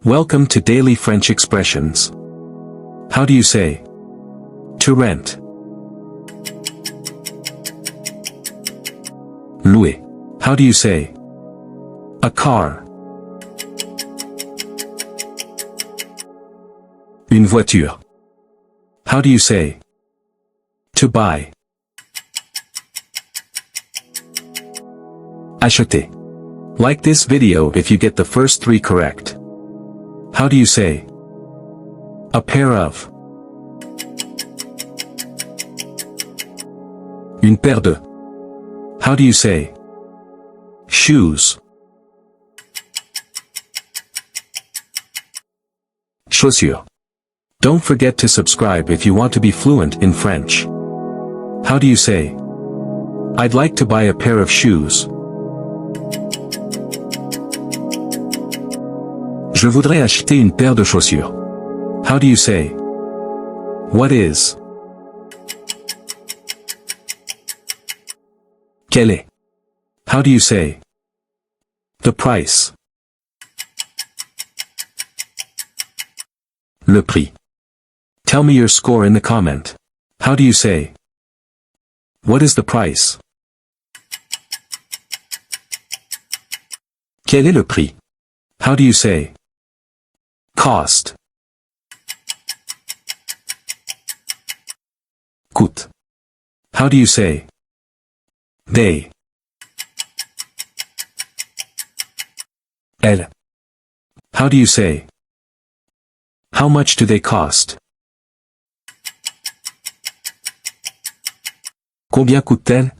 Welcome to Daily French Expressions. How do you say to rent? Louer. How do you say a car? Une voiture. How do you say to buy? Acheter. Like this video if you get the first 3 correct. How do you say a pair of? Une paire de. How do you say shoes? Chaussures. Don't forget to subscribe if you want to be fluent in French. How do you say I'd like to buy a pair of shoes? Je voudrais acheter une paire de chaussures. How do you say what is? Quel est? How do you say the price? Le prix. Tell me your score in the comment. How do you say what is the price? Quel est le prix? How do you say cost? Coûte. How do you say they? Elle. How do you say how much do they cost? Combien coûte-t-elle?